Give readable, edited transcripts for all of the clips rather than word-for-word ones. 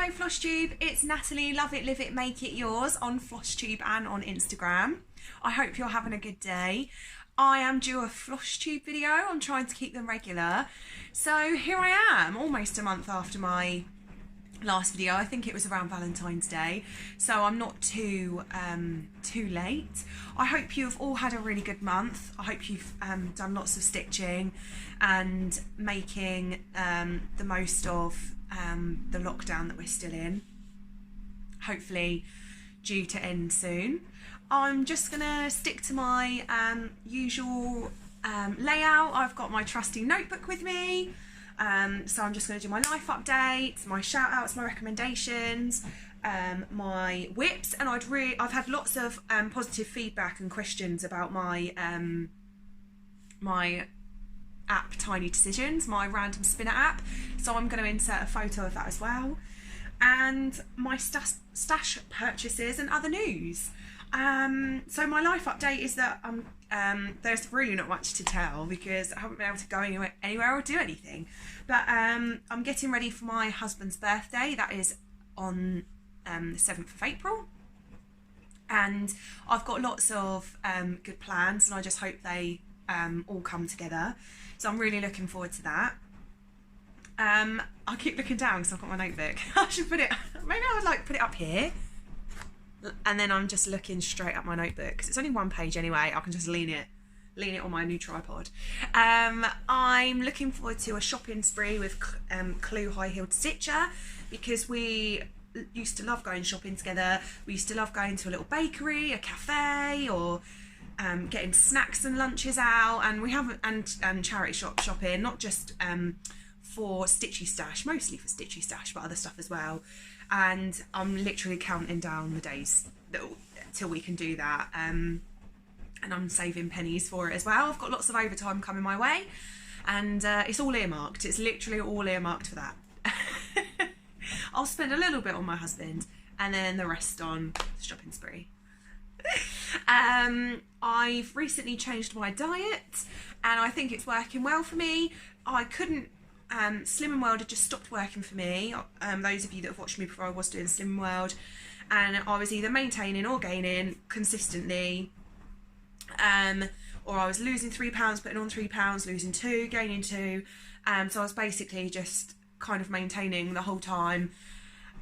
Hello Flosstube, it's Natalie, love it, live it, make it yours on Flosstube and on Instagram. I hope you're having a good day. I am due a Flosstube video, I'm trying to keep them regular. So here I am, almost a month after my last video. I think it was around Valentine's Day, so I'm not too late. I hope you've all had a really good month. I hope you've done lots of stitching and making the most of the lockdown that we're still in, hopefully due to end soon. I'm just gonna stick to my usual layout. I've got my trusty notebook with me, so I'm just going to do my life updates, my shout outs, my recommendations, my whips, and I've had lots of positive feedback and questions about my my app Tiny Decisions, my random spinner app, so I'm going to insert a photo of that as well, and my stash purchases and other news. So my life update is that there's really not much to tell because I haven't been able to go anywhere or do anything, but I'm getting ready for my husband's birthday. That is on the 7th of April, and I've got lots of good plans, and I just hope they all come together, so I'm really looking forward to that. I keep looking down because I've got my notebook. I should put it, maybe I would like put it up here, and then I'm just looking straight at my notebook because it's only one page anyway. I can just lean it on my new tripod. I'm looking forward to a shopping spree with Clue High Heeled Stitcher, because we used to love going shopping together. We used to love going to a little bakery, a cafe, or getting snacks and lunches out, and we haven't, and charity shopping, not just for Stitchy Stash, mostly for Stitchy Stash, but other stuff as well. And I'm literally counting down the days till we can do that, and I'm saving pennies for it as well. I've got lots of overtime coming my way, and it's all earmarked. It's literally all earmarked for that. I'll spend a little bit on my husband and then the rest on shopping spree. I've recently changed my diet and I think it's working well for me. I couldn't Slim and World had just stopped working for me. Those of you that have watched me before, I was doing Slim and World, and I was either maintaining or gaining consistently, or I was losing £3, putting on £3, losing 2, gaining 2, so I was basically just kind of maintaining the whole time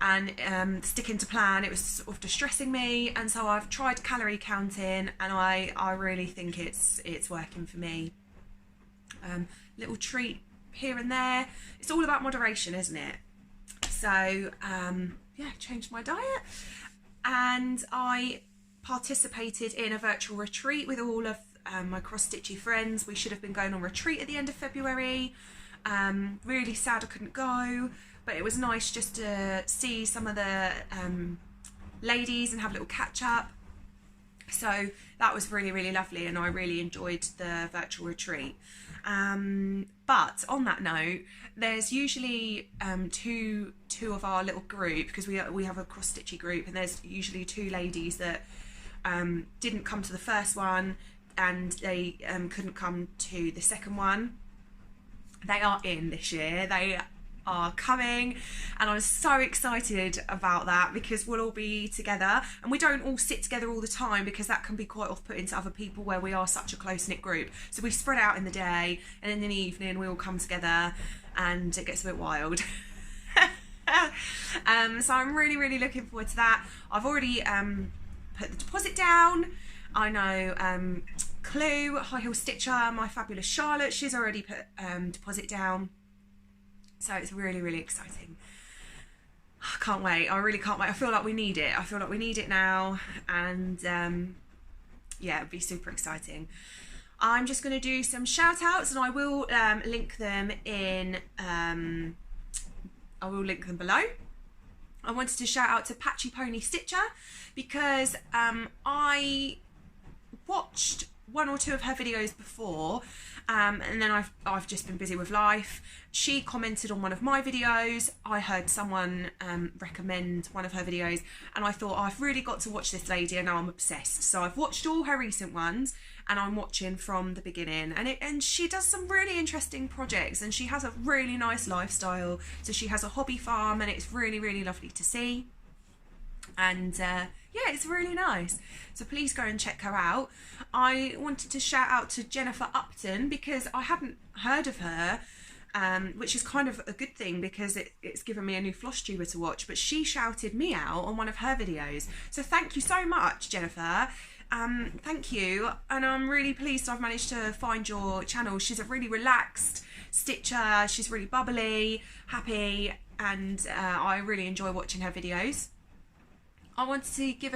and sticking to plan. It was sort of distressing me, and so I've tried calorie counting, and I really think it's working for me. Little treat here and there. It's all about moderation, isn't it? So yeah, changed my diet, and I participated in a virtual retreat with all of my cross-stitchy friends. We should have been going on retreat at the end of February. Really sad I couldn't go, but it was nice just to see some of the ladies and have a little catch up. So that was really, really lovely, and I really enjoyed the virtual retreat. But on that note, there's usually two of our little group, because we have a cross-stitchy group, and there's usually 2 ladies that didn't come to the first one, and they couldn't come to the second one. They are in this year. They are coming, and I'm so excited about that because we'll all be together, and we don't all sit together all the time because that can be quite off-putting to other people where we are such a close-knit group. So we spread out in the day, and in the evening we all come together, and it gets a bit wild. So I'm really, really looking forward to that. I've already put the deposit down. I know Clue High Heel Stitcher, my fabulous Charlotte, she's already put deposit down. So it's really, really exciting. I can't wait. I really can't wait. I feel like we need it. I feel like we need it now, and yeah, it'd be super exciting. I'm just going to do some shout outs, and I will link them in. I will link them below. I wanted to shout out to Patchy Pony Stitcher because I watched 1 or 2 of her videos before, and then I've just been busy with life. She commented on one of my videos. I heard someone recommend one of her videos, and I thought, oh, I've really got to watch this lady, and now I'm obsessed. So I've watched all her recent ones, and I'm watching from the beginning, and she does some really interesting projects, and she has a really nice lifestyle. So she has a hobby farm, and it's really, really lovely to see. And yeah, it's really nice. So please go and check her out. I wanted to shout out to Jennifer Upton because I hadn't heard of her, which is kind of a good thing because it's given me a new Flosstuber to watch. But she shouted me out on one of her videos. So thank you so much, Jennifer. Thank you. And I'm really pleased I've managed to find your channel. She's a really relaxed stitcher. She's really bubbly, happy, and I really enjoy watching her videos. I wanted to give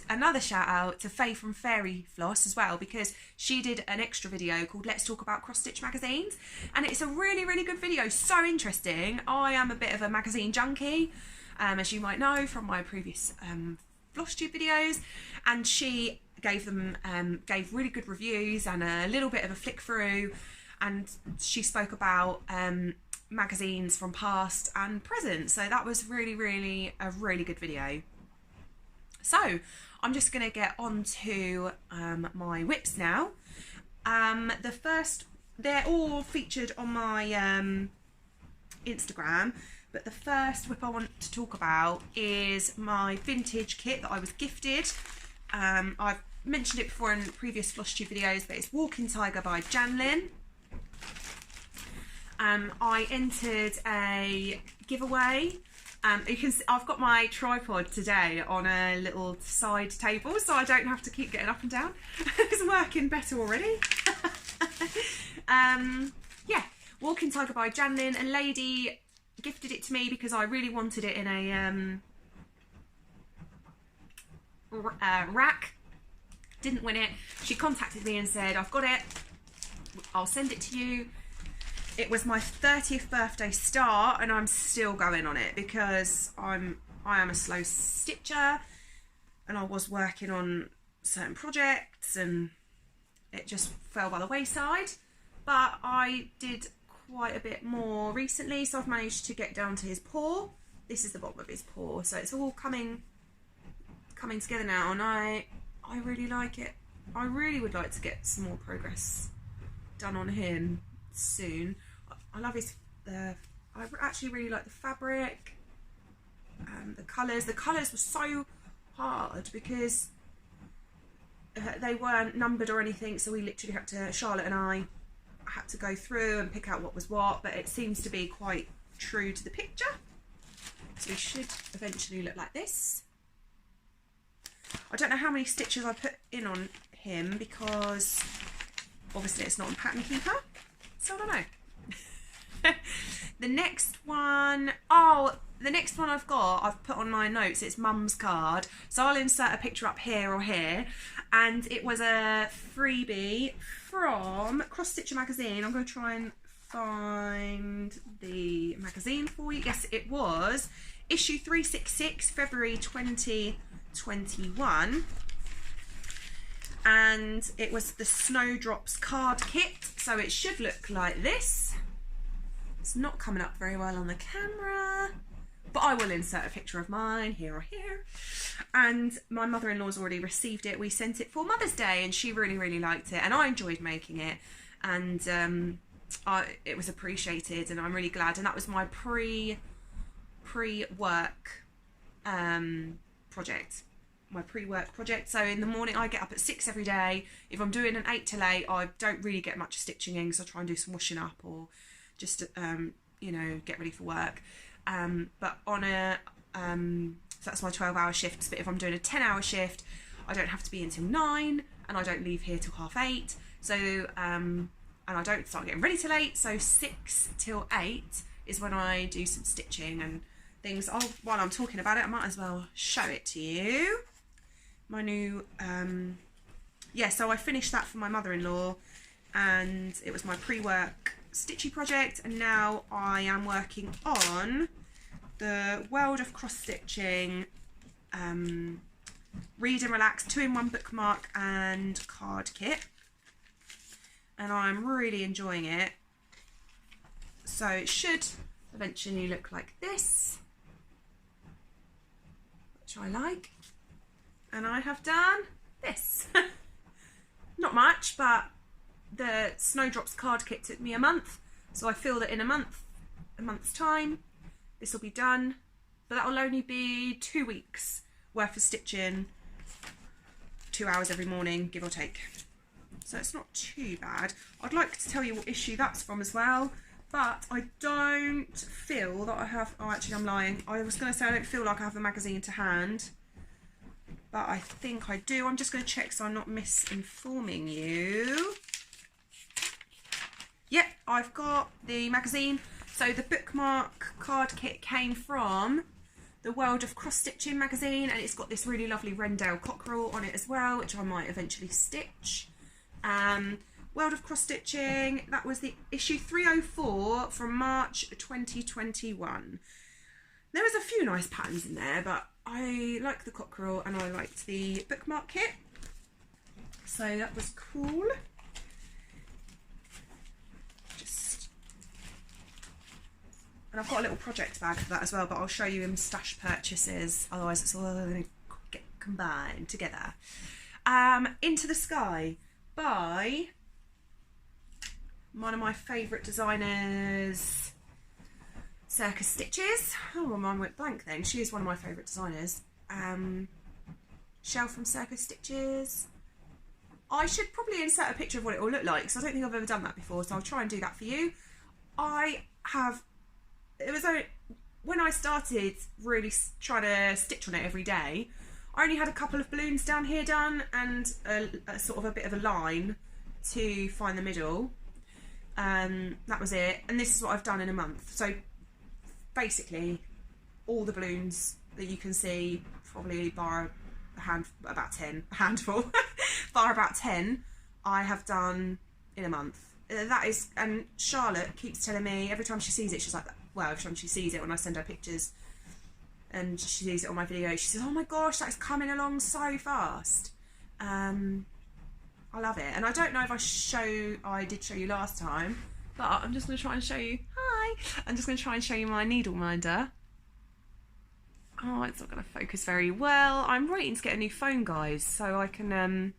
another shout out to Faye from Fayrie Floss as well, because she did an extra video called Let's Talk About Cross-Stitch Magazines, and it's a really, really good video, so interesting. I am a bit of a magazine junkie, as you might know from my previous Flosstube videos, and she gave really good reviews and a little bit of a flick through, and she spoke about magazines from past and present, so that was really, really a really good video. So I'm just going to get on to my whips now. They're all featured on my Instagram, but the first whip I want to talk about is my vintage kit that I was gifted. I've mentioned it before in previous Flosstube videos, but it's Walking Tiger by Janlin. I entered a giveaway. You can see I've got my tripod today on a little side table, so I don't have to keep getting up and down. It's working better already. Yeah, Walking Tiger by Janlin. A lady gifted it to me because I really wanted it in a rack. Didn't win it. She contacted me and said, I've got it, I'll send it to you. It was my 30th birthday start, and I'm still going on it because I am a slow stitcher, and I was working on certain projects and it just fell by the wayside. But I did quite a bit more recently, so I've managed to get down to his paw. This is the bottom of his paw, so it's all coming together now, and I really like it. I really would like to get some more progress done on him soon. I love I actually really like the fabric, the colours. The colours were so hard because they weren't numbered or anything, so we literally had to, Charlotte and I had to go through and pick out what was what, but it seems to be quite true to the picture. So it should eventually look like this. I don't know how many stitches I put in on him because obviously it's not on Pattern Keeper, so I don't know. The next one I've put on my notes. It's Mum's card, so I'll insert a picture up here or here, and it was a freebie from Crossstitcher Magazine. I'm going to try and find the magazine for you. Yes, it was issue 366, February 2021, and it was the Snowdrops card kit, so it should look like this. It's not coming up very well on the camera, but I will insert a picture of mine here or here. And my mother-in-law's already received it. We sent it for Mother's Day, and she really, really liked it, and I enjoyed making it, and it was appreciated, and I'm really glad. And that was my pre-work project. My pre-work project. So in the morning I get up at 6 every day. If I'm doing an 8 till 8, I don't really get much stitching in, so I try and do some washing up or just you know, get ready for work. But on a so that's my 12-hour shifts. But if I'm doing a 10-hour shift, I don't have to be until 9, and I don't leave here till 8:30. So and I don't start getting ready till 8. So 6 till 8 is when I do some stitching and things. Oh, while I'm talking about it, I might as well show it to you. My new yeah, so I finished that for my mother-in-law, and it was my pre-work stitchy project, and now I am working on the World of Cross Stitching Read and Relax 2-in-1 bookmark and card kit, and I'm really enjoying it. So it should eventually look like this, which I like, and I have done this. not much, but the Snowdrops card kit took me a month, so I feel that in a month's time, this will be done. But that will only be 2 weeks worth of stitching, 2 hours every morning, give or take. So it's not too bad. I'd like to tell you what issue that's from as well, but I don't feel that I have, oh actually I'm lying. I was going to say I don't feel like I have the magazine to hand, but I think I do. I'm just going to check so I'm not misinforming you. Yep, I've got the magazine. So the bookmark card kit came from the World of Cross-Stitching magazine, and it's got this really lovely Rendell cockerel on it as well, which I might eventually stitch. World of Cross-Stitching, that was the issue 304 from March 2021. There was a few nice patterns in there, but I like the cockerel and I liked the bookmark kit, so that was cool. And I've got a little project bag for that as well, but I'll show you in stash purchases, otherwise it's all going to get combined together. Into the Sky by one of my favourite designers, Circus Stitches. Oh, my mind went blank then. She is one of my favourite designers. Shell from Circus Stitches. I should probably insert a picture of what it will look like, because I don't think I've ever done that before, so I'll try and do that for you. It was when I started really trying to stitch on it every day, I only had a couple of balloons down here done and a sort of a bit of a line to find the middle. That was it, and this is what I've done in a month. So basically all the balloons that you can see, probably bar a handful bar about 10, I have done in a month. That is, and Charlotte keeps telling me every time she sees it, she's like, well, every time she sees it when I send her pictures and she sees it on my video, she says, oh my gosh, that's coming along so fast. I love it. And I don't know if I did show you last time, but I'm just going to try and show you, hi, I'm just going to try and show you my needle minder. Oh, it's not going to focus very well. I'm waiting to get a new phone, guys, so I can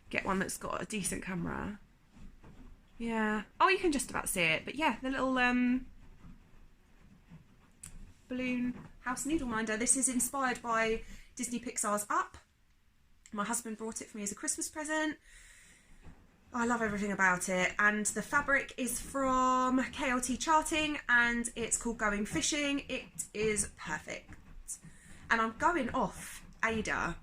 get one that's got a decent camera. Yeah. Oh, you can just about see it. But yeah, the little balloon house needle minder. This is inspired by Disney Pixar's Up. My husband brought it for me as a Christmas present. I love everything about it. And the fabric is from KLT Charting and it's called Going Fishing. It is perfect. And I'm going off Ada.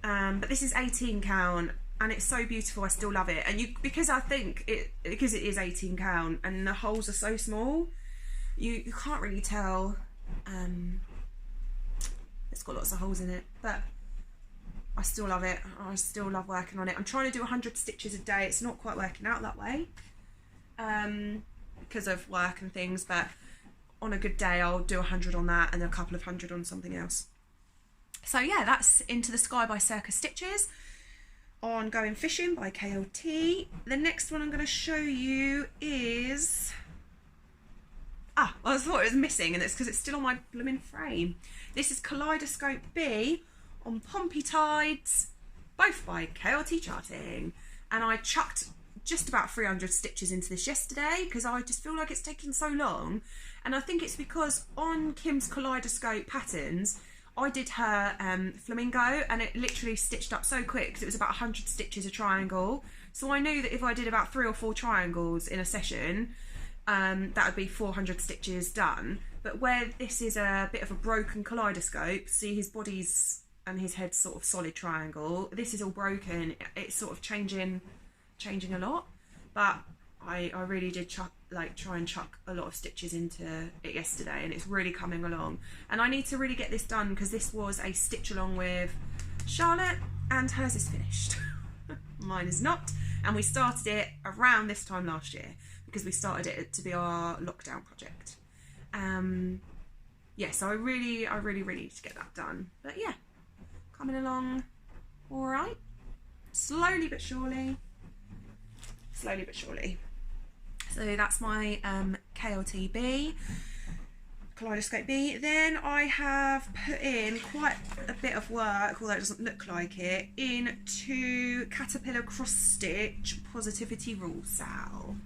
But this is 18 count. And it's so beautiful, I still love it. And because it is 18 count and the holes are so small, you can't really tell. It's got lots of holes in it, but I still love it. I still love working on it. I'm trying to do 100 stitches a day. It's not quite working out that way because of work and things, but on a good day I'll do 100 on that and a couple of 100 on something else. So yeah, that's Into the Sky by Circus Stitches. On Going Fishing by KLT. The next one I'm going to show you is... I thought it was missing, and it's because it's still on my blooming frame. This is Kaleidoscope B on Pompey Tides, both by KLT Charting. And I chucked just about 300 stitches into this yesterday because I just feel like it's taking so long. And I think it's because on Kim's Kaleidoscope patterns, I did her flamingo and it literally stitched up so quick because it was about 100 stitches a triangle. So I knew that if I did about 3 or 4 triangles in a session, that would be 400 stitches done. But where this is a bit of a broken kaleidoscope, see his body's and his head's sort of solid triangle, this is all broken. It's sort of changing a lot. But I really did try and chuck a lot of stitches into it yesterday, and it's really coming along. And I need to really get this done because this was a stitch along with Charlotte and hers is finished. Mine is not, and we started it around this time last year because we started it to be our lockdown project. Yeah, so I really need to get that done. But yeah, coming along all right, slowly but surely. So that's my KLTB. Kaleidoscope B. Then I have put in quite a bit of work, although it doesn't look like it, into Caterpillar Cross Stitch Positivity Rule Sal.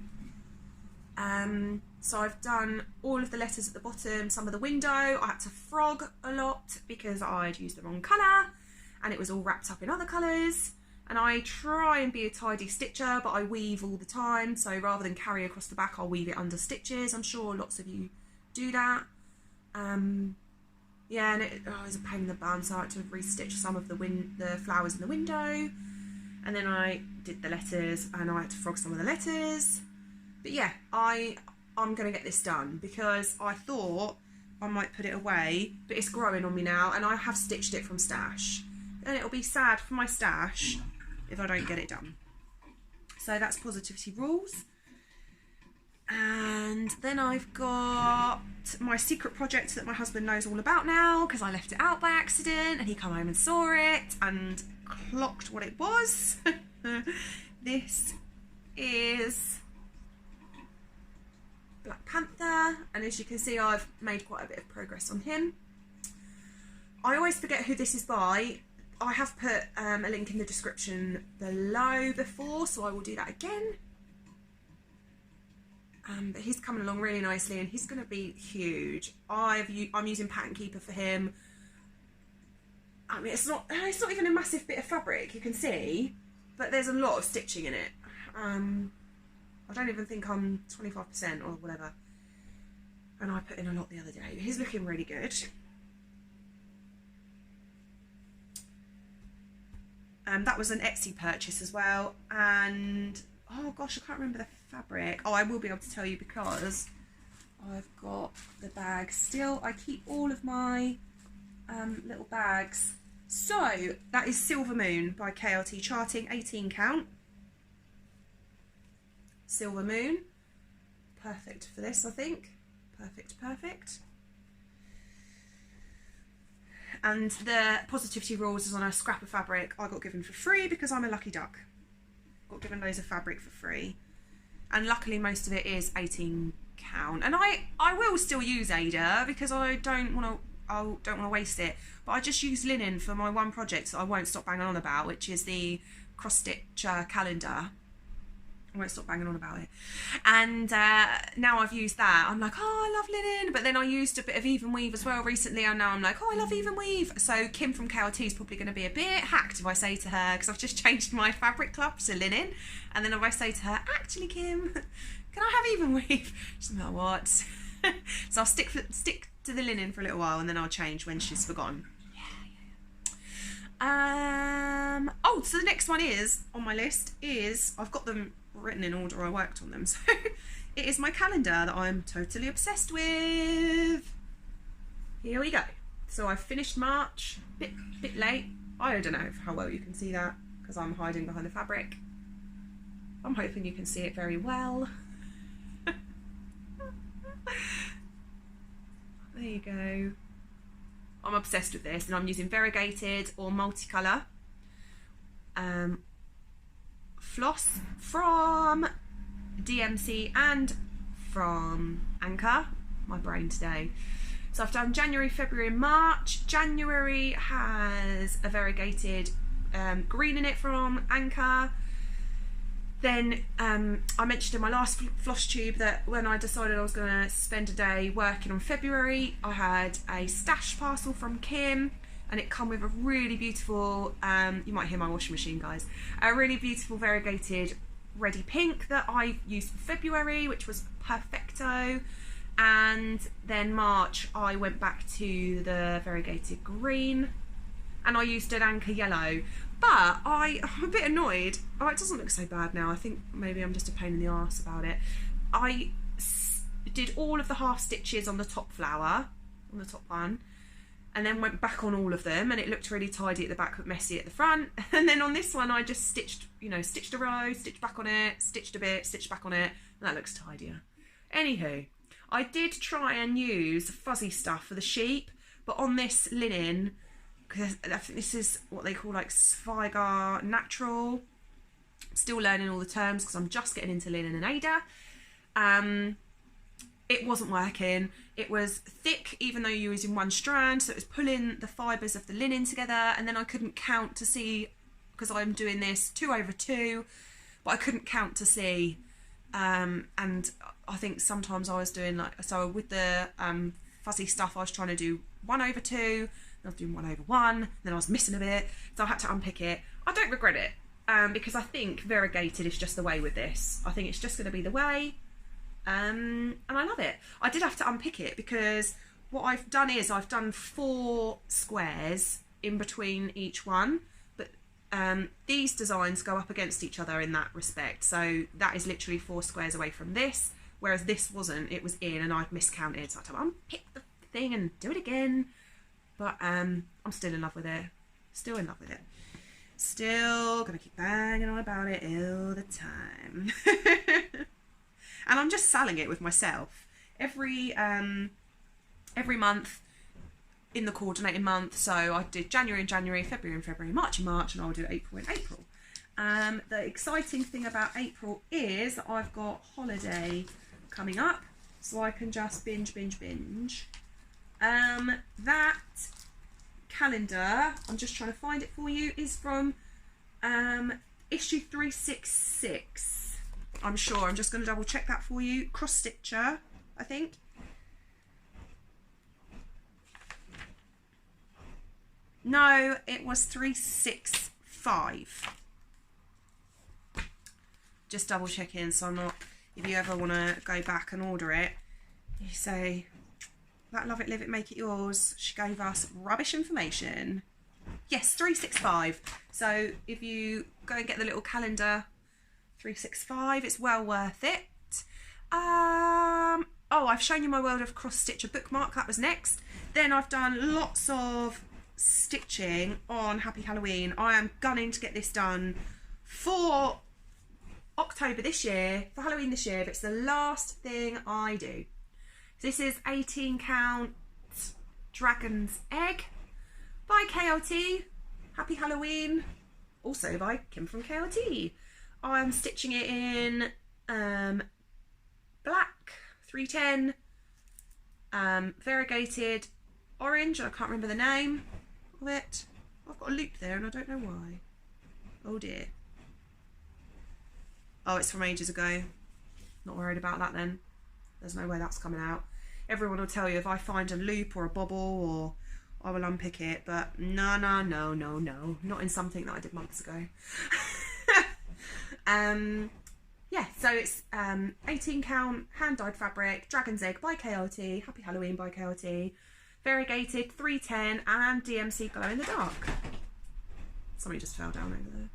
So I've done all of the letters at the bottom, some of the window. I had to frog a lot because I'd used the wrong colour and it was all wrapped up in other colours. And I try and be a tidy stitcher, but I weave all the time. So rather than carry across the back, I'll weave it under stitches. I'm sure lots of you do that. Yeah, and it was a pain in the bum, so I had to restitch some of the flowers in the window. And then I did the letters and I had to frog some of the letters. But yeah, I'm going to get this done because I thought I might put it away, but it's growing on me now and I have stitched it from stash. And it'll be sad for my stash if I don't get it done. So that's Positivity Rules. And then I've got my secret project that my husband knows all about now because I left it out by accident and he came home and saw it and clocked what it was. This is Black Panther, and as you can see I've made quite a bit of progress on him. I always forget who this is by. I have put a link in the description below before, so I will do that again. But he's coming along really nicely and he's going to be huge. I'm using Pattern Keeper for him. I mean, it's not even a massive bit of fabric, you can see, but there's a lot of stitching in it. I don't even think I'm 25% or whatever. And I put in a lot the other day. He's looking really good. That was an Etsy purchase as well. And oh gosh, I can't remember the fabric. Oh, I will be able to tell you because I've got the bag still. I keep all of my little bags. So that is Silver Moon by KLT Charting, 18 count. Silver Moon, perfect for this, I think. Perfect. And the Positivity Rules is on a scrap of fabric I got given for free because I'm a lucky duck. Got given loads of fabric for free, and luckily most of it is 18 count. And I will still use Ada because I don't want to waste it. But I just use linen for my one project that I won't stop banging on about, which is the Crossstitcher calendar. I won't stop banging on about it. And now I've used that, I'm like, oh, I love linen. But then I used a bit of Evenweave as well recently, and now I'm like, oh, I love Evenweave. So Kim from KLT is probably going to be a bit hacked if I say to her, because I've just changed my fabric club to linen. And then if I say to her, actually, Kim, can I have Evenweave? She's like, what? So I'll stick to the linen for a little while, and then I'll change when she's forgotten. Oh, so the next one is on my list is, I've got them written in order I worked on them, so it is my calendar that I'm totally obsessed with. Here we go. So I've finished March, bit late. I don't know how well you can see that because I'm hiding behind the fabric. I'm hoping you can see it very well. There you go. I'm obsessed with this, and I'm using variegated or multicolour floss from DMC and from Anchor. My brain today. So I've done January, February and March. January has a variegated green in it from Anchor. Then I mentioned in my last Flosstube that when I decided I was going to spend a day working on February, I had a stash parcel from Kim, and it come with a really beautiful, you might hear my washing machine guys, a really beautiful variegated ready pink that I used for February, which was perfecto. And then March I went back to the variegated green, and I used an Anchor yellow. But I'm a bit annoyed. Oh, it doesn't look so bad now. I think maybe I'm just a pain in the arse about it. I did all of the half stitches on the top flower, on the top one, and then went back on all of them, and it looked really tidy at the back but messy at the front. And then on this one I just stitched, stitched a row, stitched back on it, stitched a bit, stitched back on it, and that looks tidier. Anywho, I did try and use fuzzy stuff for the sheep, but on this linen, because I think this is what they call like Svigar Natural. I'm still learning all the terms because I'm just getting into linen and Ada. it wasn't working. It was thick even though you were using one strand, so it was pulling the fibres of the linen together, and then I couldn't count to see, because I'm doing this 2/2, but I couldn't count to see, and I think sometimes I was doing like, so with the fuzzy stuff I was trying to do 1/2, I was doing 1/1, then I was missing a bit, so I had to unpick it. I don't regret it, because I think variegated is just the way with this. I think it's just going to be the way. And I love it. I did have to unpick it because what I've done is I've done 4 squares in between each one, but these designs go up against each other in that respect, so that is literally 4 squares away from this, whereas this wasn't. It was in, and I'd miscounted, so I had to unpick the thing and do it again. But I'm still in love with it. Still in love with it. Still gonna keep banging on about it all the time. And I'm just selling it with myself every month in the coordinated month. So I did January and January, February and February, March and March, and I'll do April and April. The exciting thing about April is I've got holiday coming up, so I can just binge. That calendar, I'm just trying to find it for you, is from issue 366. I'm sure. I'm just going to double check that for you. Crossstitcher, I think. No, it was 365. Just double checking, so I'm not, if you ever want to go back and order it, you say, that love it, live it, make it yours. She gave us rubbish information. Yes, 365. So if you go and get the little calendar, 365, it's well worth it. Oh, I've shown you my World of Cross Stitcher bookmark, that was next. Then I've done lots of stitching on Happy Halloween. I am gunning to get this done for October this year, for Halloween this year, but it's the last thing I do. This is 18 count Dragon's Egg by KLT, Happy Halloween, also by Kim from KLT. I'm stitching it in black, 310, variegated orange, I can't remember the name of it. I've got a loop there and I don't know why. Oh dear. Oh, it's from ages ago. Not worried about that then. There's no way that's coming out. Everyone will tell you if I find a loop or a bobble, or I will unpick it, but no, not in something that I did months ago. Yeah, so it's 18 count hand-dyed fabric, Dragon's Egg by KLT, Happy Halloween by KLT, variegated 310 and DMC glow in the dark. Somebody just fell down over there.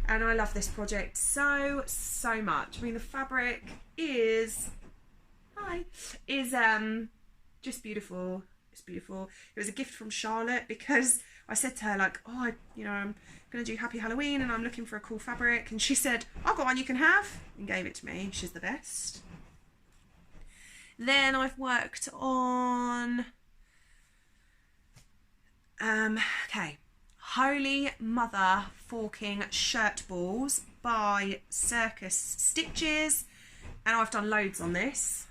And I love this project so much. I mean, the fabric is just beautiful. It's beautiful. It was a gift from Charlotte because I said to her, like, oh, I'm going to do Happy Halloween and I'm looking for a cool fabric. And she said, I've got one you can have, and gave it to me. She's the best. Then I've worked on, okay, Holy Mother Forking Shirt Balls by Circus Stitches. And I've done loads on this.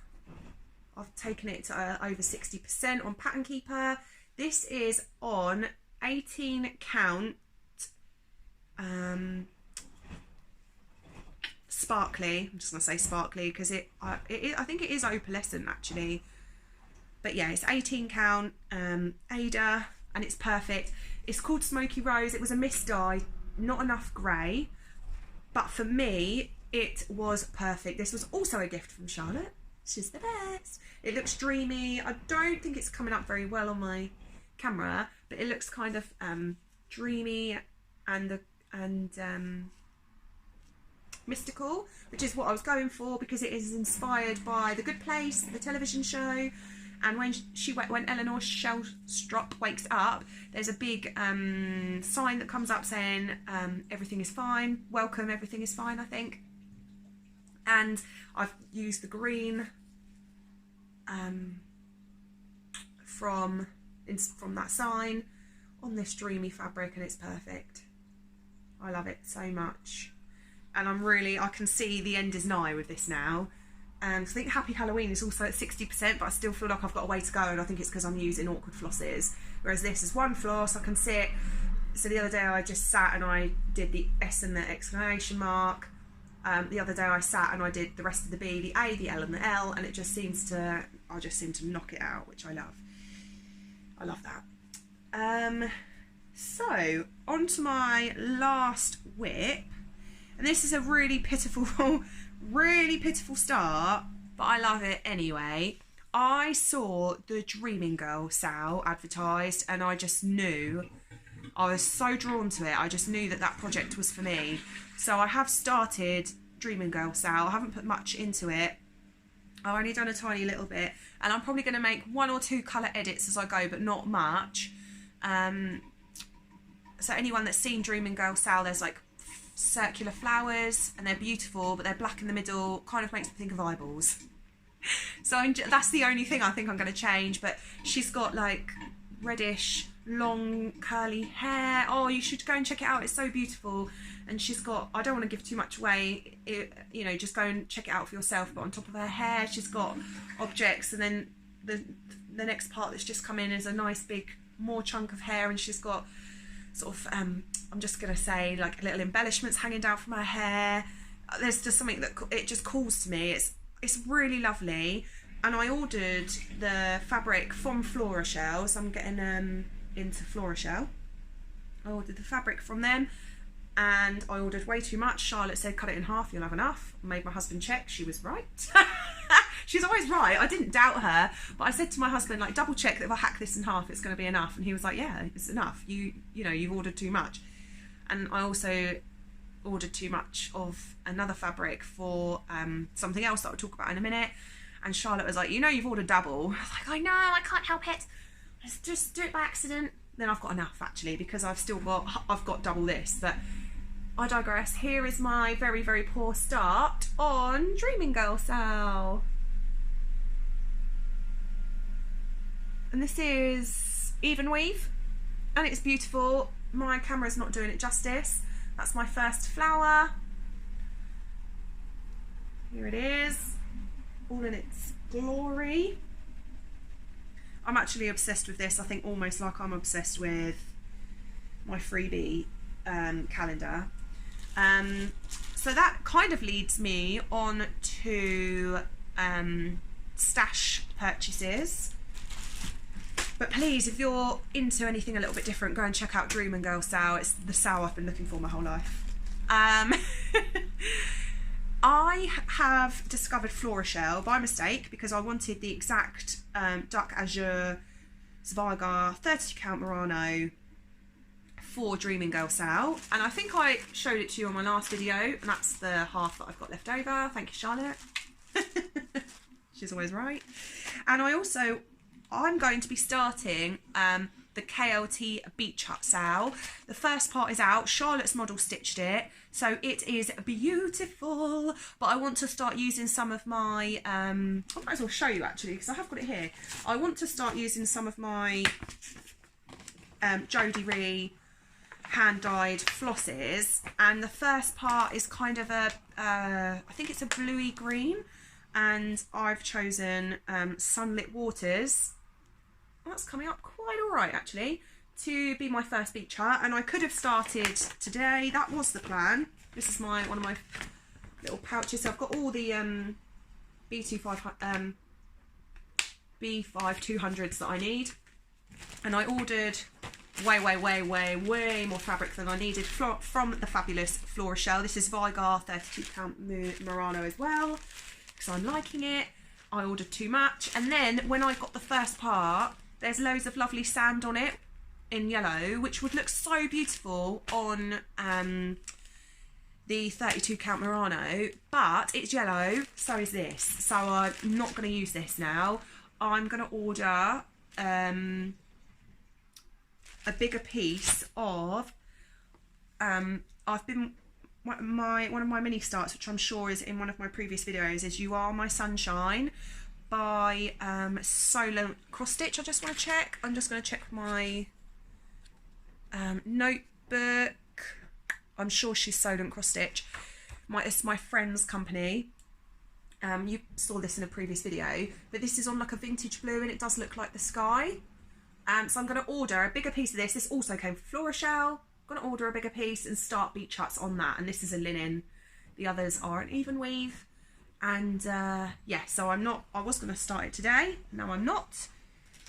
I've taken it to over 60% on Pattern Keeper. This is on 18 count sparkly. I'm just going to say sparkly because I think it is opalescent actually. But yeah, it's 18 count Ada, and it's perfect. It's called Smoky Rose. It was a mist dye, not enough grey. But for me, it was perfect. This was also a gift from Charlotte. She's the best. It looks dreamy. I don't think it's coming up very well on my camera, but it looks kind of dreamy and mystical, which is what I was going for because it is inspired by The Good Place, the television show. And when Eleanor Shellstrop wakes up, there's a big sign that comes up saying everything is fine, welcome, everything is fine, I think. And I've used the green from that sign on this dreamy fabric, and it's perfect. I love it so much, and I can see the end is nigh with this now. I think Happy Halloween is also at 60%, but I still feel like I've got a way to go, and I think it's because I'm using awkward flosses. Whereas this is one floss, I can sit. So the other day I just sat and I did the S and the exclamation mark. The other day I sat and I did the rest of the B, the A, the L and the L, and it just seems to, I just seem to knock it out, which I love. I love that. So, on to my last whip. And this is a really pitiful start, but I love it anyway. I saw the Dreaming Girl sale advertised and I just knew, I was so drawn to it, I just knew that that project was for me. So I have started Dreaming Girl sale. I haven't put much into it. I've only done a tiny little bit, and I'm probably going to make 1 or 2 colour edits as I go, but not much. So anyone that's seen Dreaming Girl sale, there's like circular flowers and they're beautiful, but they're black in the middle, kind of makes me think of eyeballs. So that's the only thing I think I'm going to change. But she's got like reddish long curly hair. Oh, you should go and check it out, it's so beautiful. And she's got, I don't want to give too much away, you know, just go and check it out for yourself, but on top of her hair she's got objects, and then the next part that's just come in is a nice big more chunk of hair, and she's got sort of I'm just gonna say like little embellishments hanging down from her hair. There's just something that it just calls to me. It's really lovely. And I ordered the fabric from Florashell, so I'm getting into Florashell. I ordered the fabric from them, and I ordered way too much. Charlotte said cut it in half, you'll have enough. I made my husband check, she was right. She's always right, I didn't doubt her, but I said to my husband, like, double check that if I hack this in half it's going to be enough, and he was like, yeah, it's enough, you know, you've ordered too much. And I also ordered too much of another fabric for something else that I'll talk about in a minute, and Charlotte was like, you know, you've ordered double. I was like, I know, I can't help it, let's just do it by accident. Then I've got enough actually, because I've got double this, but I digress. Here is my very, very poor start on Dreaming Girl sale. And this is Evenweave, and it's beautiful. My camera's not doing it justice. That's my first flower. Here it is, all in its glory. I'm actually obsessed with this, I think almost like I'm obsessed with my freebie calendar. So that kind of leads me on to stash purchases. But please, if you're into anything a little bit different, go and check out Dreaming Girl sale. It's the sale I've been looking for my whole life. I have discovered Florashell by mistake because I wanted the exact Duck Azure Zweigart 32 count Murano for Dreaming Girl sale, and I think I showed it to you on my last video, and that's the half that I've got left over. Thank you, Charlotte. She's always right. And I'm going to be starting the KLT Beach Hut sale. The first part is out. Charlotte's model stitched it, so it is beautiful. But I want to start using some of my I might as well show you actually, because I have got it here. I want to start using some of my Jodyri hand-dyed flosses, and the first part is kind of a I think it's a bluey green, and I've chosen Sunlit Waters. That's coming up quite all right actually, to be my first beach hut. And I could have started today, that was the plan. This is one of my little pouches. So I've got all the B5 200s that I need, and I ordered way more fabric than I needed from the fabulous Florashell. This is Zweigart 32 count Murano as well, because I'm liking it. I ordered too much, and then when I got the first part, there's loads of lovely sand on it in yellow, which would look so beautiful on the 32 count Murano, but it's yellow, so is this. So I'm not going to use this now. I'm going to order a bigger piece of one of my mini starts, which I'm sure is in one of my previous videos, is You Are My Sunshine by Solent Cross Stitch. I just want to check. I'm just going to check my notebook. I'm sure she's Solent Cross Stitch. It's my friend's company. You saw this in a previous video, but this is on like a vintage blue and it does look like the sky. So I'm going to order a bigger piece of this. This also came from Florishell. I'm going to order a bigger piece and start beach huts on that. And this is a linen. The others are an Evenweave. And yeah, so I was going to start it today. No, I'm not.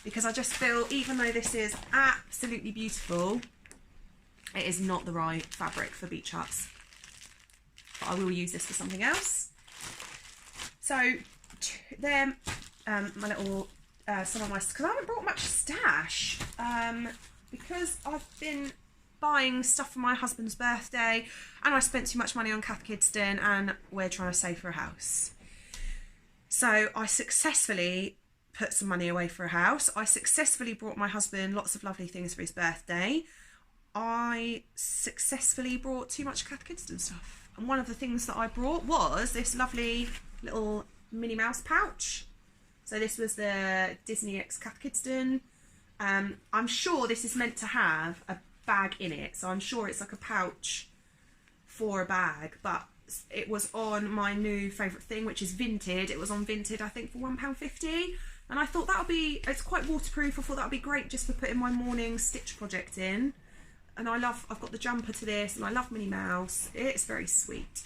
Because I just feel, even though this is absolutely beautiful, it is not the right fabric for beach huts. But I will use this for something else. So they're my little... some of my, because I haven't brought much stash, because I've been buying stuff for my husband's birthday and I spent too much money on Cath Kidston and we're trying to save for a house. So I successfully put some money away for a house. I successfully brought my husband lots of lovely things for his birthday. I successfully brought too much Cath Kidston stuff. And one of the things that I brought was this lovely little Minnie Mouse pouch. So this was the Disney X Cath Kidston. I'm sure this is meant to have a bag in it. So I'm sure it's like a pouch for a bag. But it was on my new favourite thing, which is Vinted. It was on Vinted, I think, for £1.50. And I thought that would be, it's quite waterproof. I thought that would be great just for putting my morning stitch project in. And I've got the jumper to this and I love Minnie Mouse. It's very sweet.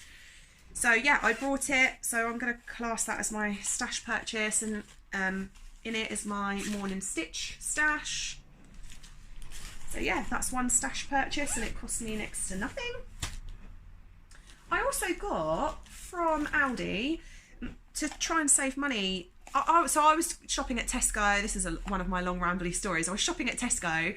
So yeah, I brought it, so I'm going to class that as my stash purchase, and in it is my morning stitch stash. So yeah, that's one stash purchase and it cost me next to nothing. I also got from Aldi, to try and save money, so I was shopping at Tesco. This is one of my long rambly stories. I was shopping at Tesco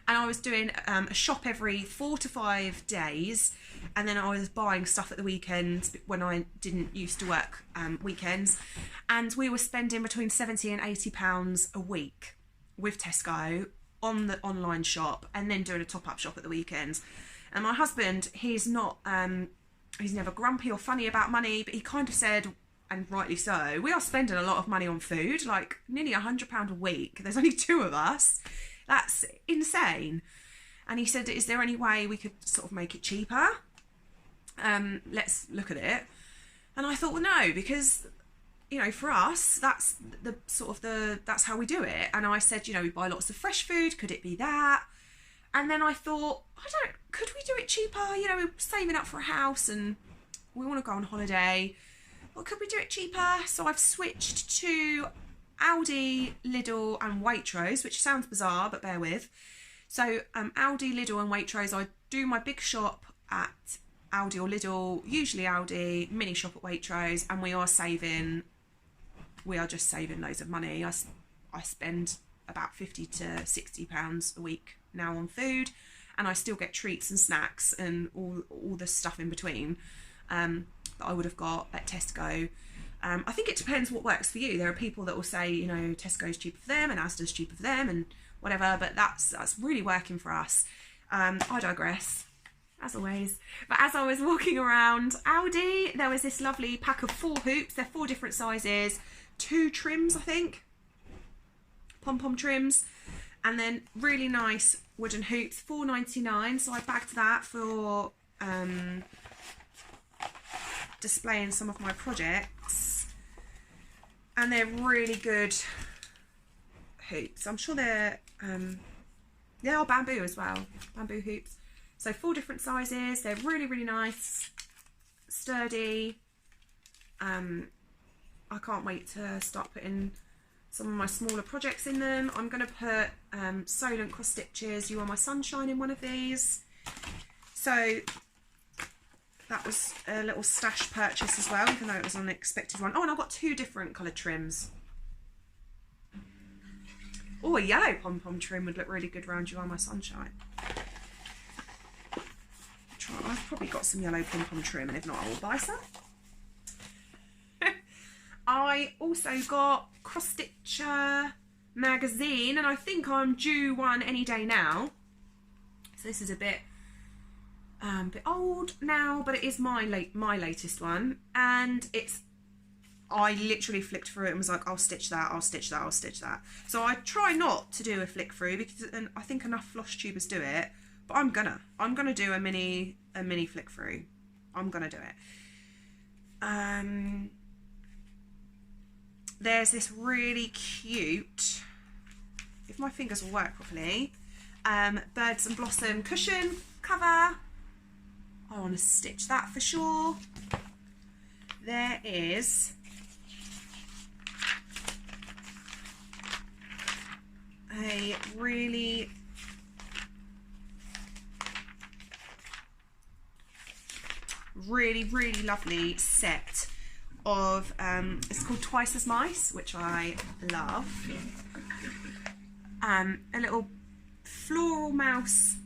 and I was doing a shop every 4 to 5 days. And then I was buying stuff at the weekends when I didn't used to work weekends. And we were spending between £70 and £80 a week with Tesco on the online shop and then doing a top-up shop at the weekends. And my husband, he's not, he's never grumpy or funny about money, but he kind of said, and rightly so, we are spending a lot of money on food, like nearly £100 a week. There's only 2 of us. That's insane. And he said, is there any way we could sort of make it cheaper? Let's look at it. And I thought, well, no, because, you know, for us, that's the sort of that's how we do it. And I said, you know, we buy lots of fresh food. Could it be that? And then I thought, could we do it cheaper? You know, we're saving up for a house and we want to go on holiday. Well, could we do it cheaper? So I've switched to Aldi, Lidl and Waitrose, which sounds bizarre, but bear with. So Aldi, Lidl and Waitrose, I do my big shop at Aldi or Lidl, usually Aldi, mini shop at Waitrose, and we are just saving loads of money. I spend about £50 to £60 a week now on food, and I still get treats and snacks and all the stuff in between that I would have got at Tesco. I think it depends what works for you. There are people that will say, you know, Tesco's cheaper for them and Asda's cheaper for them and whatever, but that's really working for us. I digress, as always. But as I was walking around Aldi, there was this lovely pack of 4 hoops. They're 4 different sizes, 2 trims, I think, pom-pom trims, and then really nice wooden hoops, £4.99. So I bagged that for displaying some of my projects, and they're really good hoops. I'm sure they're bamboo as well, bamboo hoops. So 4 different sizes. They're really nice, sturdy. I can't wait to start putting some of my smaller projects in them. I'm going to put Solent Cross Stitches You Are My Sunshine in one of these. So that was a little stash purchase as well, even though it was an unexpected one. Oh, and I've got 2 different colour trims. Oh, a yellow pom-pom trim would look really good around You Are My Sunshine. I've probably got some yellow pom-pom trim, and if not, I will buy some. I also got Crossstitcher Magazine, and I think I'm due one any day now. So this is a bit old now, but it is my latest one, and I literally flicked through it and was like, I'll stitch that, I'll stitch that, I'll stitch that. So I try not to do a flick through because I think enough floss tubers do it, but I'm gonna do a mini flick through. I'm gonna do it. there's this really cute, if my fingers will work properly, Birds and Blossom cushion cover. I want to stitch that for sure. There is a really really lovely set of it's called Twice as Mice, which I love. A little floral mouse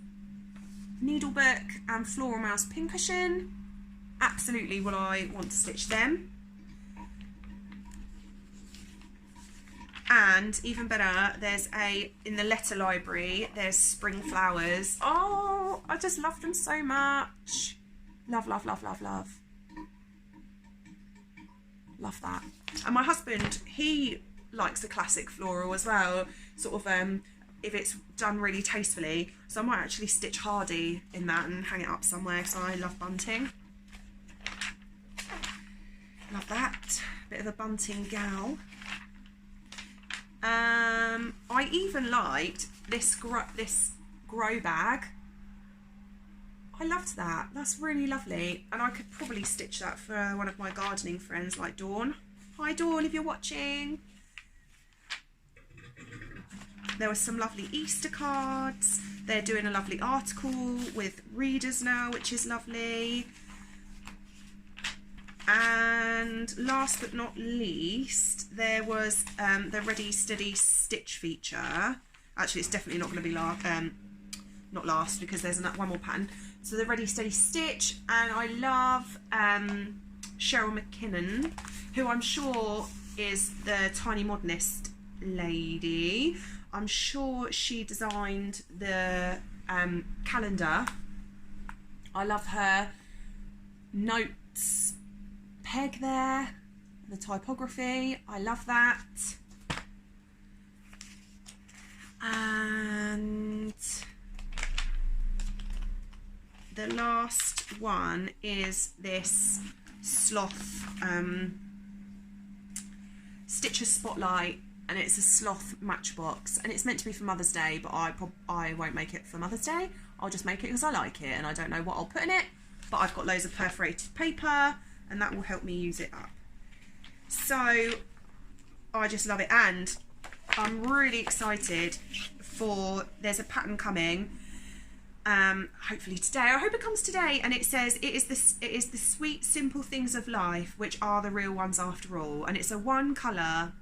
needlebook and floral mouse pincushion. Absolutely what I want to stitch them. And even better, there's in the letter library, there's spring flowers. Oh, I just love them so much. Love, love, love, love, love. Love that. And my husband, he likes a classic floral as well, sort of if it's done really tastefully. So I might actually stitch Hardy in that and hang it up somewhere, because I love bunting. Love that. Bit of a bunting gal. I even liked this grow bag. I loved that. That's really lovely. And I could probably stitch that for one of my gardening friends like Dawn. Hi Dawn, if you're watching. There were some lovely Easter cards. They're doing a lovely article with readers now, which is lovely. And last but not least, there was the Ready Steady Stitch feature. Actually, it's definitely not going to be not last, because there's one more pattern. So the Ready Steady Stitch, and I love Cheryl McKinnon, who I'm sure is the Tiny Modernist lady. I'm sure she designed the calendar. I love her notes peg there, the typography, I love that. And the last one is this sloth Stitcher Spotlight, and it's a sloth matchbox, and it's meant to be for Mother's Day, but I won't make it for Mother's Day. I'll just make it because I like it, and I don't know what I'll put in it, but I've got loads of perforated paper, and that will help me use it up. So I just love it, and I'm really excited for, there's a pattern coming hopefully today. I hope it comes today, and it says it is the sweet simple things of life which are the real ones after all, and it's a one colour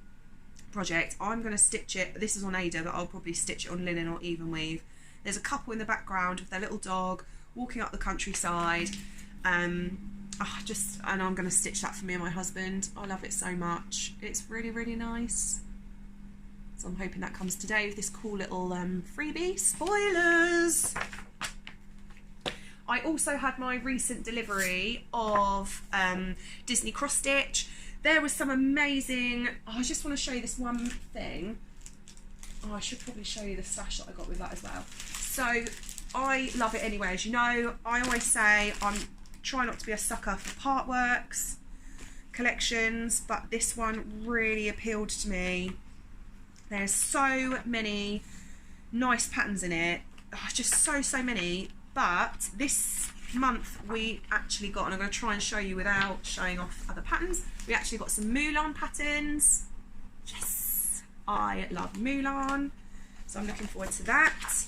project. I'm going to stitch it, this is on Ada, but I'll probably stitch it on Linen or Evenweave. There's a couple in the background with their little dog walking up the countryside, and I'm going to stitch that for me and my husband. I love it so much. It's really, really nice. So I'm hoping that comes today with this cool little freebie. Spoilers! I also had my recent delivery of Disney Cross Stitch. There was some amazing, I just want to show you this one thing. I should probably show you the stash that I got with that as well. So I love it anyway, as you know. I always say I'm trying not to be a sucker for Partworks collections, but this one really appealed to me. There's so many nice patterns in it, just so many. But this month we actually got, and I'm going to try and show you without showing off other patterns, we actually got some Mulan patterns. Yes, I love Mulan, so I'm looking forward to that.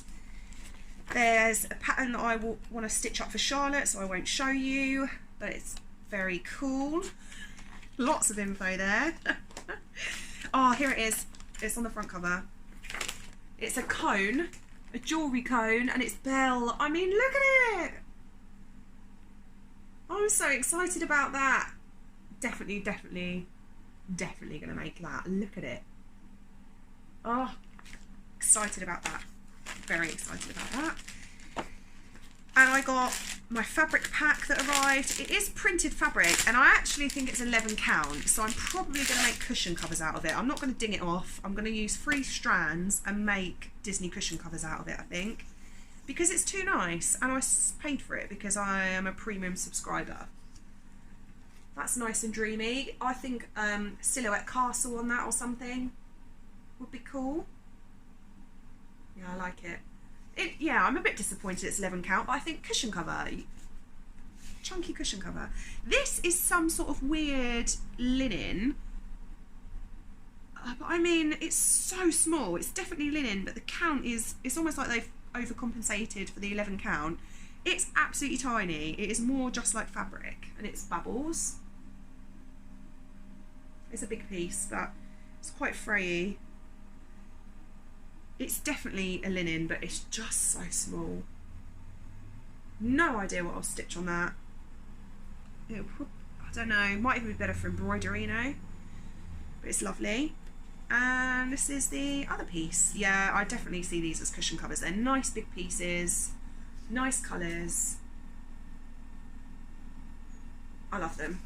There's a pattern that I will want to stitch up for Charlotte, so I won't show you, but it's very cool. Lots of info there. Oh, here it is. It's on the front cover. It's a cone, a jewellery cone, and it's Belle. I mean, look at it. I'm so excited about that. Definitely going to make that. Look at it. Oh, excited about that. Very excited about that. And I got my fabric pack that arrived. It is printed fabric, and I actually think it's 11 count, so I'm probably going to make cushion covers out of it. I'm not going to ding it off. I'm going to use 3 strands and make Disney cushion covers out of it, I think, because it's too nice, and I paid for it because I am a premium subscriber. That's nice and dreamy. I think silhouette castle on that or something would be cool. Yeah, I like it. Yeah, I'm a bit disappointed it's 11 count, but I think cushion cover, chunky cushion cover. This is some sort of weird linen, but I mean, it's so small. It's definitely linen, but the count is, it's almost like they've overcompensated for the 11 count. It's absolutely tiny. It is more just like fabric, and it's bubbles. It's a big piece, but it's quite frayy. It's definitely a linen, but it's just so small. No idea what I'll stitch on that. I don't know, might even be better for embroidery, you know, but it's lovely. And this is the other piece. Yeah, I definitely see these as cushion covers. They're nice big pieces, nice colours. I love them.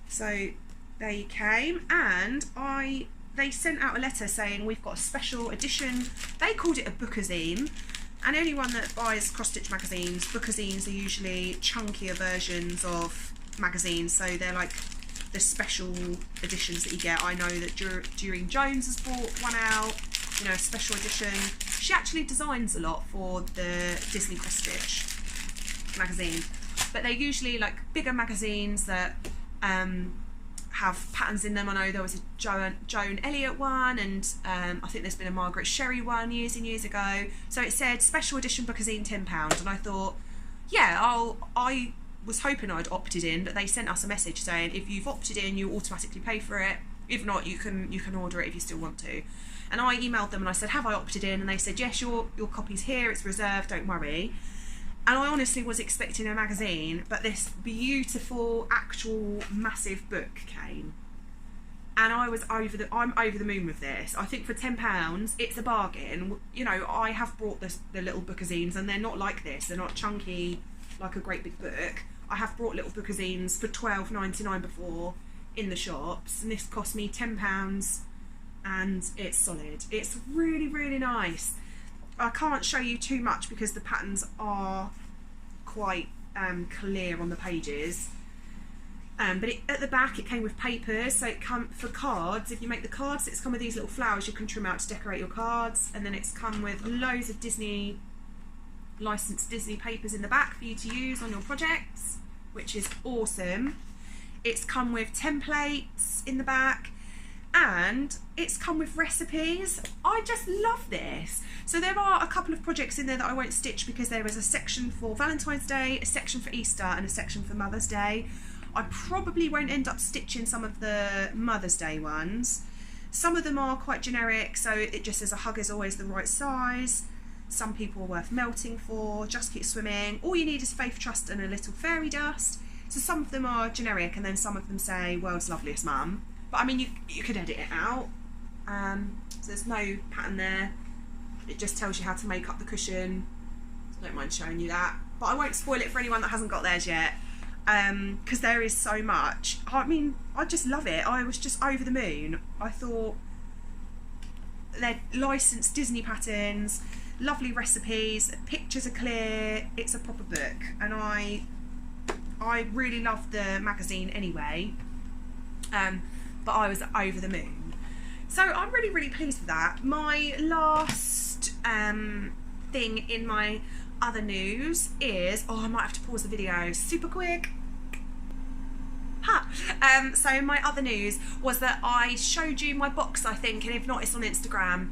So they came, and they sent out a letter saying we've got a special edition. They called it a bookazine, and anyone that buys Cross-Stitch magazines, bookazines are usually chunkier versions of magazines, so they're like the special editions that you get. I know that Jodyri Jones has brought one out, you know, a special edition. She actually designs a lot for the Disney Cross-Stitch magazine, but they're usually like bigger magazines that have patterns in them. I know there was a Joan Elliott one, and I think there's been a Margaret Sherry one years and years ago. So it said special edition bookazine £10, and I thought, yeah, I was hoping I'd opted in, but they sent us a message saying if you've opted in, you automatically pay for it. If not, you can order it if you still want to. And I emailed them and I said, have I opted in? And they said, yes, your copy's here, it's reserved, don't worry. And I honestly was expecting a magazine, but this beautiful, actual, massive book came. And I'm over the moon with this. I think for £10, it's a bargain. You know, I have brought the little bookazines, and they're not like this. They're not chunky, like a great big book. I have brought little bookazines for £12.99 before in the shops, and this cost me £10, and it's solid. It's really, really nice. I can't show you too much because the patterns are quite clear on the pages, but at the back it came with papers, so it come for cards. If you make the cards, it's come with these little flowers you can trim out to decorate your cards, and then it's come with loads of Disney licensed Disney papers in the back for you to use on your projects, which is awesome. It's come with templates in the back, and it's come with recipes. I just love this. So there are a couple of projects in there that I won't stitch because there is a section for Valentine's Day, a section for Easter, and a section for Mother's Day. I probably won't end up stitching some of the Mother's Day ones. Some of them are quite generic, so it just says a hug is always the right size. Some people are worth melting for, just keep swimming. All you need is faith, trust, and a little fairy dust. So some of them are generic, and then some of them say world's loveliest mum. But I mean, you could edit it out. So there's no pattern there. It just tells you how to make up the cushion. So I don't mind showing you that. But I won't spoil it for anyone that hasn't got theirs yet, because there is so much. I mean, I just love it. I was just over the moon. I thought they're licensed Disney patterns, lovely recipes, pictures are clear, it's a proper book, and I really love the magazine anyway. But I was over the moon. So I'm really, really pleased with that. My last thing in my other news is, I might have to pause the video super quick. So my other news was that I showed you my box, I think, and if not, it's on Instagram,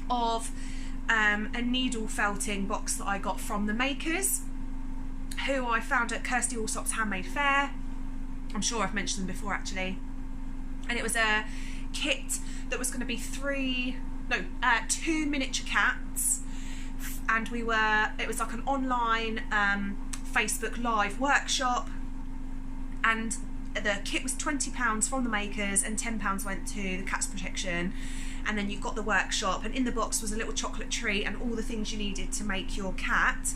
of a needle felting box that I got from the makers, who I found at Kirsty Allsop's Handmade Fair. I'm sure I've mentioned them before actually. And it was a kit that was going to be 2 miniature cats, and it was like an online Facebook Live workshop, and the kit was £20 from the makers and £10 went to the Cats Protection, and then you got the workshop, and in the box was a little chocolate treat and all the things you needed to make your cat.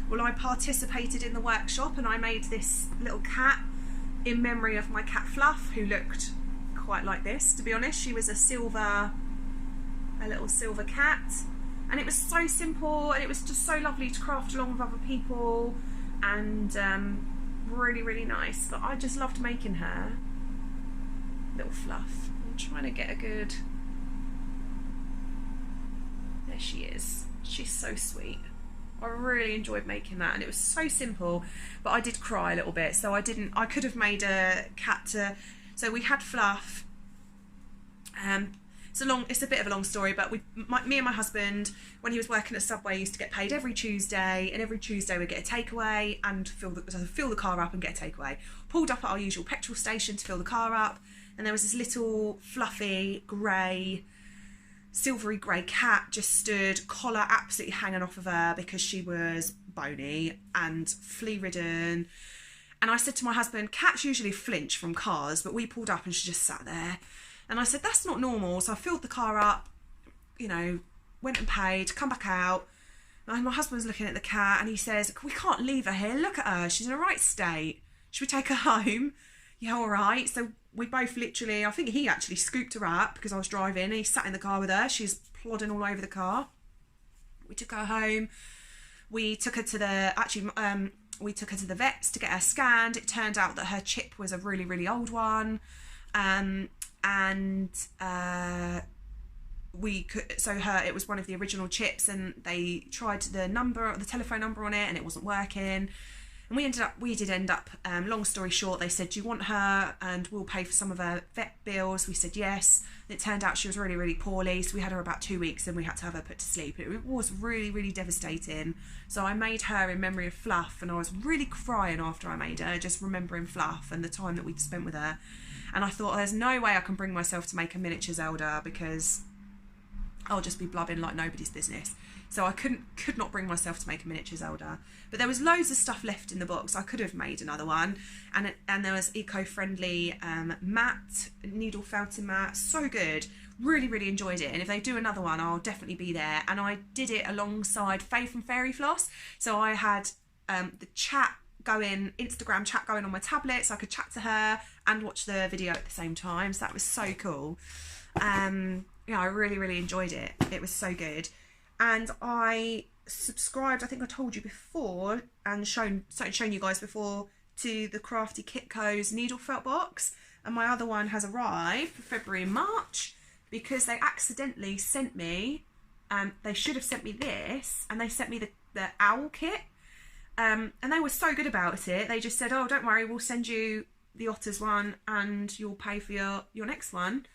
Well, I participated in the workshop and I made this little cat in memory of my cat Fluff, who looked quite like this, to be honest. She was a little silver cat, and it was so simple, and it was just so lovely to craft along with other people, and really, really nice. But I just loved making her. Little Fluff. I'm trying to get a good... There she is. She's so sweet. I really enjoyed making that, and it was so simple, but I did cry a little bit, so I could have made a cat to... So we had Fluff. It's a bit of a long story, but me and my husband, when he was working at Subway, used to get paid every Tuesday, and every Tuesday we'd get a takeaway and fill the car up and get a takeaway. Pulled up at our usual petrol station to fill the car up, and there was this little fluffy grey, silvery grey cat just stood, collar absolutely hanging off of her because she was bony and flea ridden. And I said to my husband, cats usually flinch from cars, but we pulled up and she just sat there. And I said, that's not normal. So I filled the car up, you know, went and paid, come back out. And my husband's looking at the cat and he says, we can't leave her here. Look at her. She's in a right state. Should we take her home? Yeah, all right. So we both literally, I think he actually scooped her up because I was driving and he sat in the car with her. She's plodding all over the car. We took her home. We took her to the, we took her to the vets to get her scanned. It turned out that her chip was a really, really old one. It was one of the original chips, and they tried the telephone number on it, and it wasn't working. And we did end up, long story short, they said, do you want her and we'll pay for some of her vet bills? We said yes. And it turned out she was really, really poorly, so we had her about 2 weeks and we had to have her put to sleep. It was really, really devastating. So I made her in memory of Fluff, and I was really crying after I made her, just remembering Fluff and the time that we'd spent with her. And I thought, there's no way I can bring myself to make a miniature Zelda because I'll just be blubbing like nobody's business. So I could not bring myself to make a miniature Zelda. But there was loads of stuff left in the box. I could have made another one. And there was eco-friendly mat, needle felting mat. So good. Really, really enjoyed it. And if they do another one, I'll definitely be there. And I did it alongside Faye from Fayrie Floss. So I had the Instagram chat going on my tablet, so I could chat to her and watch the video at the same time. So that was so cool. Yeah, I really, really enjoyed it. It was so good. And I subscribed, I think I told you before, and shown you guys before, to the Crafty Kit Co.'s needle felt box. And my other one has arrived for February and March because they accidentally sent me, they should have sent me this, and they sent me the owl kit. And they were so good about it. They just said, oh, don't worry, we'll send you the otters one and you'll pay for your next one.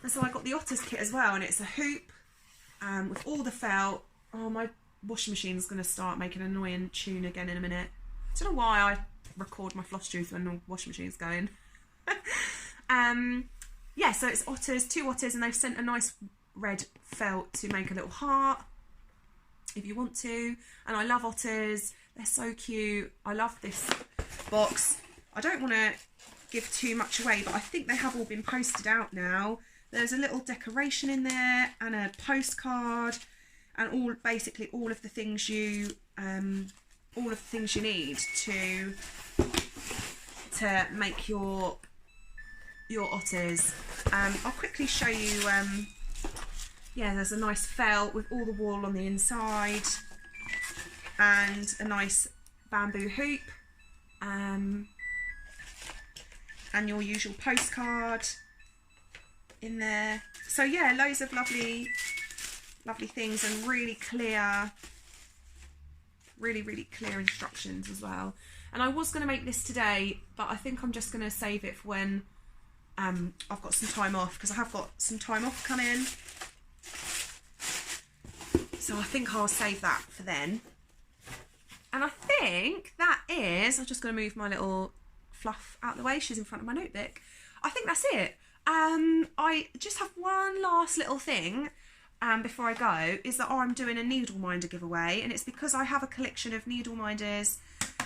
And so I got the otters kit as well, and it's a hoop with all the felt. Oh, my washing machine's going to start making an annoying tune again in a minute. I don't know why I record my floss juice when the washing machine's going. Yeah, so it's otters, 2 otters, and they've sent a nice red felt to make a little heart if you want to. And I love otters. They're so cute. I love this box. I don't want to give too much away, but I think they have all been posted out now. There's a little decoration in there and a postcard and basically all of the things you need to make your otters. I'll quickly show you. Yeah, there's a nice felt with all the wool on the inside and a nice bamboo hoop, and your usual postcard in there. So yeah, loads of lovely things and really clear instructions as well. And I was going to make this today, but I think I'm just going to save it for when I've got some time off, because I have got some time off coming. So I think I'll save that for then. And I think that is, I'm just going to move my little Fluff out of the way. She's in front of my notebook. I think that's it. I just have one last little thing before I go, is that I'm doing a needle minder giveaway, and it's because I have a collection of needle minders,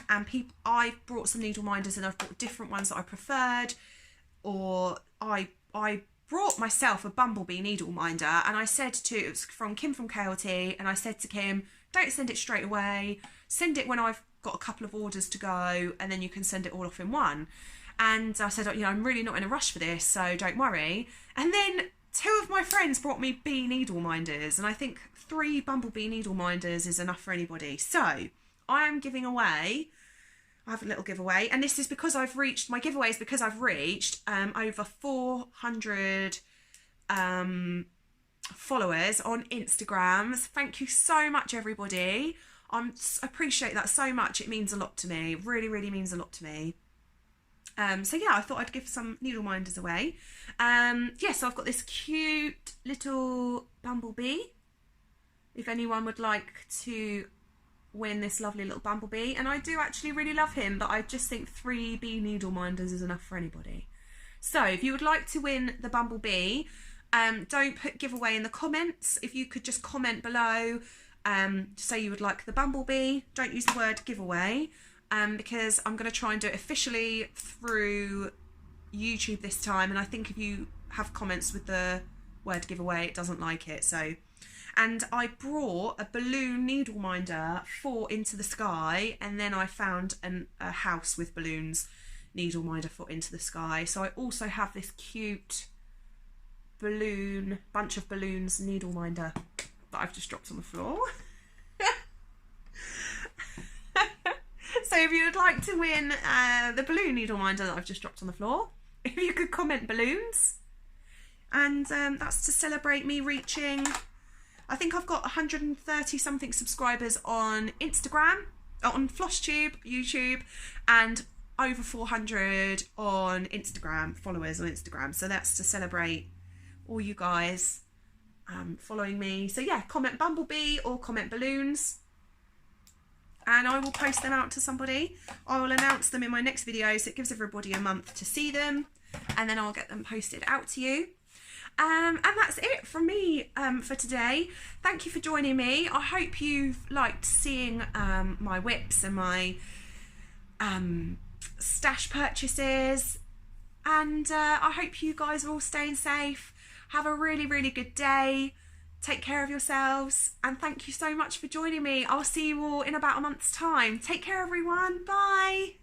and I've brought some needle minders and I've brought different ones that I preferred, or I brought myself a bumblebee needle minder, and I said it was from Kim from KLT, and I said to Kim, don't send it straight away, send it when I've got a couple of orders to go, and then you can send it all off in one. And I said, you know, I'm really not in a rush for this, so don't worry. And then 2 of my friends brought me bee needle minders, and I think 3 bumblebee needle minders is enough for anybody. So I am giving away, I have a little giveaway, and this is because I've reached, my giveaway is because I've reached over 400 followers on Instagrams. Thank you so much, everybody. I appreciate that so much. It means a lot to me. Really, really means a lot to me. So yeah, I thought I'd give some needle minders away. Yeah, so I've got this cute little bumblebee. If anyone would like to win this lovely little bumblebee, and I do actually really love him, but I just think 3 bee needle minders is enough for anybody. So if you would like to win the bumblebee, don't put giveaway in the comments. If you could just comment below, say you would like the bumblebee. Don't use the word giveaway, because I'm going to try and do it officially through YouTube this time, and I think if you have comments with the word giveaway, it doesn't like it. So, and I brought a balloon needle minder for Into the Sky, and then I found a house with balloons needle minder for Into the Sky. So I also have this cute bunch of balloons needle minder that I've just dropped on the floor. So if you would like to win the balloon needle minder that I've just dropped on the floor, if you could comment balloons, and that's to celebrate me reaching, I think I've got 130 something subscribers on Instagram, on Flosstube, YouTube, and over 400 on Instagram, followers on Instagram. So that's to celebrate all you guys following me. So yeah, comment bumblebee or comment balloons, and I will post them out to somebody. I will announce them in my next video, so it gives everybody a month to see them, and then I'll get them posted out to you. And that's it from me for today. Thank you for joining me. I hope you've liked seeing my whips and my stash purchases, and I hope you guys are all staying safe. Have a really, really good day. Take care of yourselves, and thank you so much for joining me. I'll see you all in about a month's time. Take care, everyone. Bye.